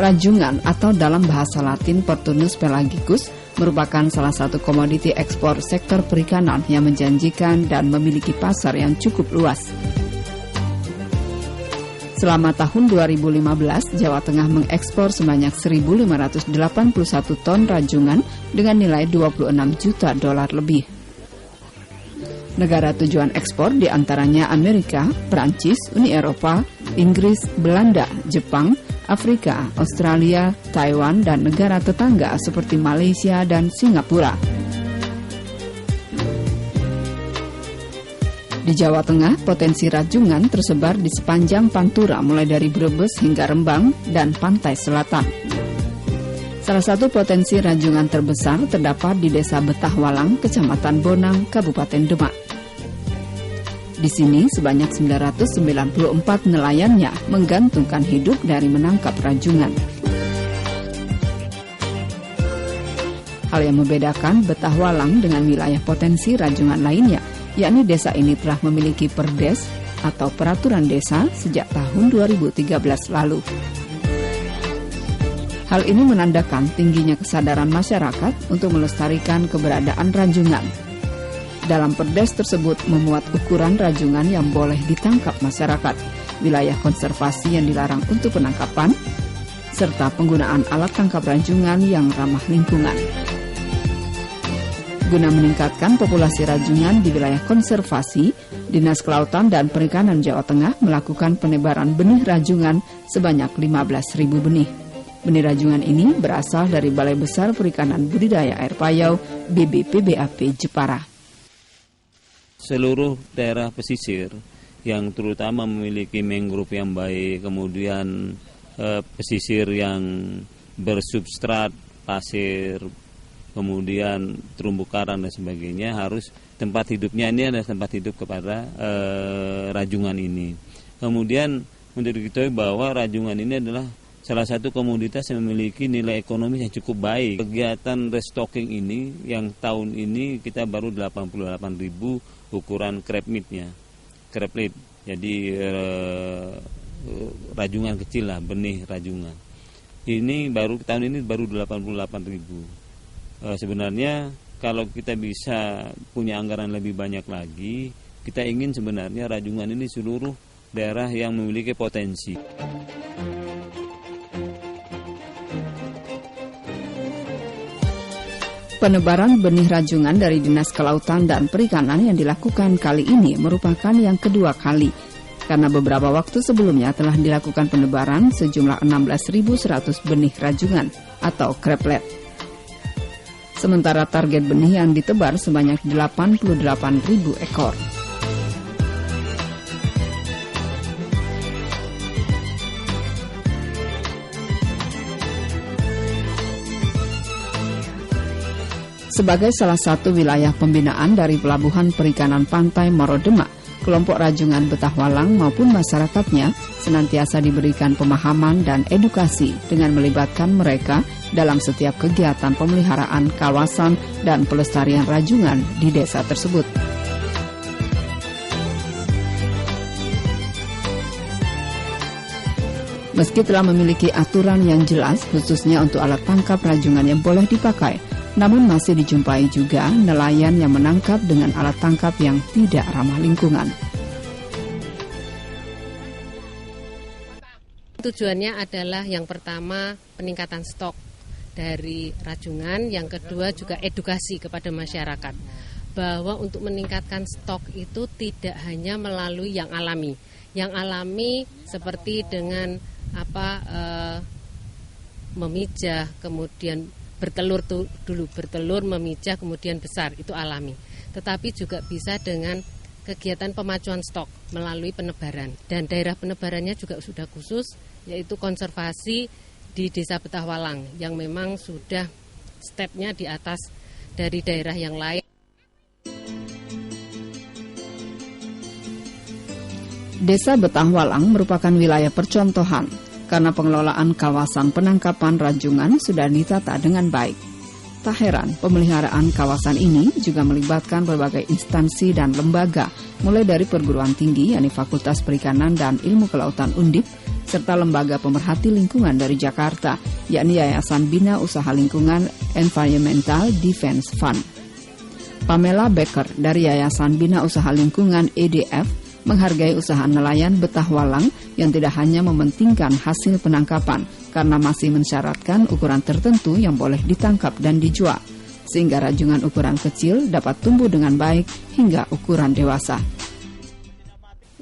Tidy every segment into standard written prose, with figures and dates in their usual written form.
Rajungan atau dalam bahasa Latin Portunus pelagicus merupakan salah satu komoditi ekspor sektor perikanan yang menjanjikan dan memiliki pasar yang cukup luas. Selama tahun 2015, Jawa Tengah mengekspor sebanyak 1.581 ton rajungan dengan nilai 26 juta dolar lebih. Negara tujuan ekspor diantaranya Amerika, Perancis, Uni Eropa, Inggris, Belanda, Jepang, Afrika, Australia, Taiwan, dan negara tetangga seperti Malaysia dan Singapura. Di Jawa Tengah, potensi rajungan tersebar di sepanjang Pantura mulai dari Brebes hingga Rembang dan pantai selatan. Salah satu potensi rajungan terbesar terdapat di Desa Betahwalang, Kecamatan Bonang, Kabupaten Demak. Di sini sebanyak 994 nelayannya menggantungkan hidup dari menangkap rajungan. Hal yang membedakan Betahwalang dengan wilayah potensi rajungan lainnya, yakni desa ini telah memiliki perdes atau peraturan desa sejak tahun 2013 lalu. Hal ini menandakan tingginya kesadaran masyarakat untuk melestarikan keberadaan rajungan. Dalam perdes tersebut memuat ukuran rajungan yang boleh ditangkap masyarakat, wilayah konservasi yang dilarang untuk penangkapan, serta penggunaan alat tangkap rajungan yang ramah lingkungan. Guna meningkatkan populasi rajungan di wilayah konservasi, Dinas Kelautan dan Perikanan Jawa Tengah melakukan penebaran benih rajungan sebanyak 15.000 benih. Benih rajungan ini berasal dari Balai Besar Perikanan Budidaya Air Payau BBPBAP Jepara. Seluruh daerah pesisir yang terutama memiliki mangrove yang baik, kemudian pesisir yang bersubstrat pasir, kemudian terumbu karang dan sebagainya, harus tempat hidupnya ini adalah tempat hidup kepada rajungan ini. Kemudian untuk diketahui bahwa rajungan ini adalah salah satu komoditas yang memiliki nilai ekonomis yang cukup baik. Kegiatan restocking ini yang tahun ini kita baru 88.000 ukuran crab meat-nya. Crab meat. Jadi rajungan kecil lah, benih rajungan. Ini baru tahun ini baru 88.000. Sebenarnya kalau kita bisa punya anggaran lebih banyak lagi, kita ingin sebenarnya rajungan ini seluruh daerah yang memiliki potensi. Penebaran benih rajungan dari Dinas Kelautan dan Perikanan yang dilakukan kali ini merupakan yang kedua kali, karena beberapa waktu sebelumnya telah dilakukan penebaran sejumlah 16.100 benih rajungan atau crablet. Sementara target benih yang ditebar sebanyak 88.000 ekor. Sebagai salah satu wilayah pembinaan dari Pelabuhan Perikanan Pantai Moro Demak, kelompok rajungan Betahwalang maupun masyarakatnya senantiasa diberikan pemahaman dan edukasi dengan melibatkan mereka dalam setiap kegiatan pemeliharaan kawasan dan pelestarian rajungan di desa tersebut. Meski telah memiliki aturan yang jelas khususnya untuk alat tangkap rajungan yang boleh dipakai, namun masih dijumpai juga nelayan yang menangkap dengan alat tangkap yang tidak ramah lingkungan. Tujuannya adalah yang pertama peningkatan stok dari rajungan, yang kedua juga edukasi kepada masyarakat bahwa untuk meningkatkan stok itu tidak hanya melalui yang alami. Yang alami seperti dengan memijah, kemudian bertelur, memijah, kemudian besar, itu alami. Tetapi juga bisa dengan kegiatan pemacuan stok melalui penebaran. Dan daerah penebarannya juga sudah khusus, yaitu konservasi di Desa Betahwalang, yang memang sudah stepnya di atas dari daerah yang lain. Desa Betahwalang merupakan wilayah percontohan karena pengelolaan kawasan penangkapan rajungan sudah ditata dengan baik. Tak heran, pemeliharaan kawasan ini juga melibatkan berbagai instansi dan lembaga, mulai dari perguruan tinggi, yakni Fakultas Perikanan dan Ilmu Kelautan Undip, serta lembaga pemerhati lingkungan dari Jakarta, yakni Yayasan Bina Usaha Lingkungan Environmental Defense Fund. Pamela Becker dari Yayasan Bina Usaha Lingkungan EDF menghargai usaha nelayan Betah Walang yang tidak hanya mementingkan hasil penangkapan karena masih mensyaratkan ukuran tertentu yang boleh ditangkap dan dijual, sehingga rajungan ukuran kecil dapat tumbuh dengan baik hingga ukuran dewasa.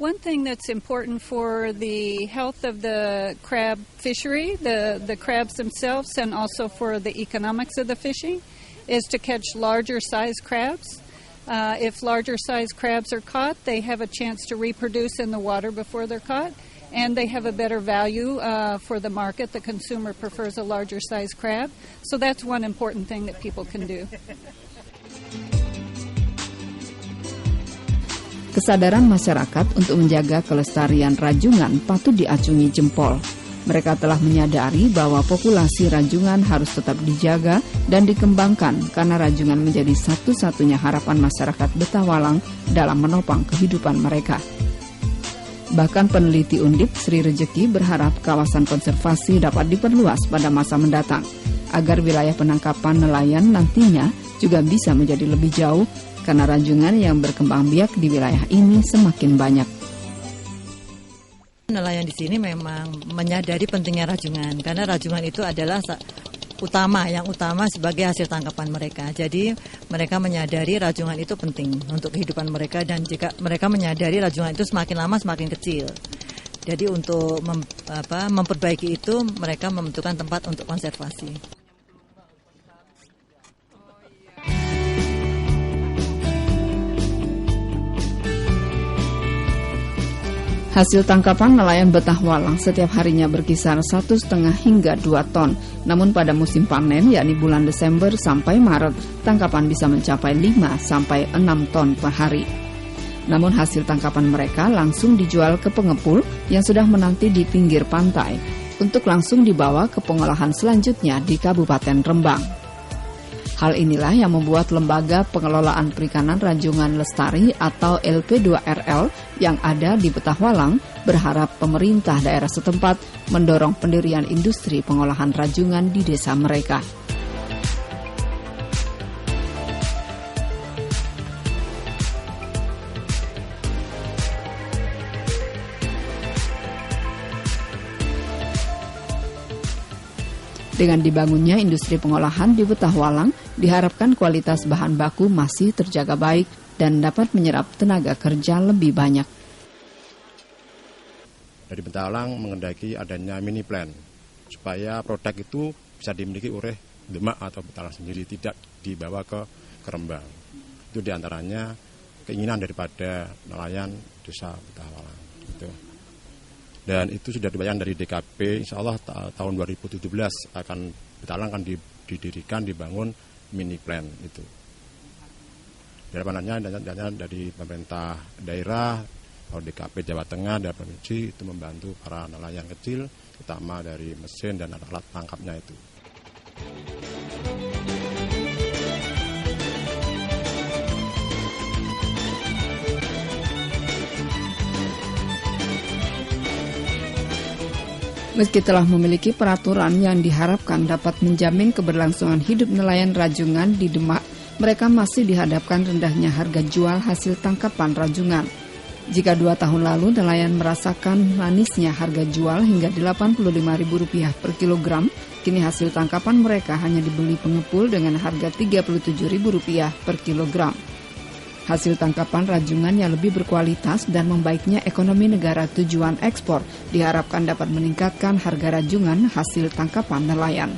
One thing that's important for the health of the crab fishery, the crabs themselves, and also for the economics of the fishing, is to catch larger size crabs. If larger size crabs are caught, they have a chance to reproduce in the water before they're caught, and they have a better value for the market. The consumer prefers a larger size crab. So that's one important thing that people can do. Kesadaran masyarakat untuk menjaga kelestarian rajungan patut diacungi jempol. Mereka telah menyadari bahwa populasi rajungan harus tetap dijaga dan dikembangkan karena rajungan menjadi satu-satunya harapan masyarakat Betah Walang dalam menopang kehidupan mereka. Bahkan peneliti Undip Sri Rejeki berharap kawasan konservasi dapat diperluas pada masa mendatang agar wilayah penangkapan nelayan nantinya juga bisa menjadi lebih jauh karena rajungan yang berkembang biak di wilayah ini semakin banyak. Nelayan di sini memang menyadari pentingnya rajungan karena rajungan itu adalah yang utama sebagai hasil tangkapan mereka. Jadi mereka menyadari rajungan itu penting untuk kehidupan mereka dan jika mereka menyadari rajungan itu semakin lama semakin kecil. Jadi untuk memperbaiki itu mereka membentukkan tempat untuk konservasi. Hasil tangkapan nelayan Betah Walang setiap harinya berkisar 1,5 hingga 2 ton. Namun pada musim panen, yakni bulan Desember sampai Maret, tangkapan bisa mencapai 5 sampai 6 ton per hari. Namun hasil tangkapan mereka langsung dijual ke pengepul yang sudah menanti di pinggir pantai untuk langsung dibawa ke pengolahan selanjutnya di Kabupaten Rembang. Hal inilah yang membuat Lembaga Pengelolaan Perikanan Rajungan Lestari atau LP2RL yang ada di Betah Walang berharap pemerintah daerah setempat mendorong pendirian industri pengolahan rajungan di desa mereka. Dengan dibangunnya industri pengolahan di Betah Walang, diharapkan kualitas bahan baku masih terjaga baik dan dapat menyerap tenaga kerja lebih banyak. Dari Betah Walang mengendaki adanya mini plan, supaya produk itu bisa dimiliki oleh Demak atau Betah Walang sendiri, tidak dibawa ke Rembang. Itu diantaranya keinginan daripada nelayan desa Betah Walang. Gitu. Dan itu sudah dibayangkan dari DKP, insya Allah tahun 2017 akan Betah Walang akan didirikan, dibangun mini plan itu. Harapannya dari pemerintah daerah, DKP Jawa Tengah dan provinsi itu membantu para nelayan kecil, terutama dari mesin dan alat tangkapnya itu. Meski telah memiliki peraturan yang diharapkan dapat menjamin keberlangsungan hidup nelayan rajungan di Demak, mereka masih dihadapkan rendahnya harga jual hasil tangkapan rajungan. Jika 2 tahun lalu nelayan merasakan manisnya harga jual hingga Rp85.000 per kilogram, kini hasil tangkapan mereka hanya dibeli pengepul dengan harga Rp37.000 per kilogram. Hasil tangkapan rajungan yang lebih berkualitas dan membaiknya ekonomi negara tujuan ekspor diharapkan dapat meningkatkan harga rajungan hasil tangkapan nelayan.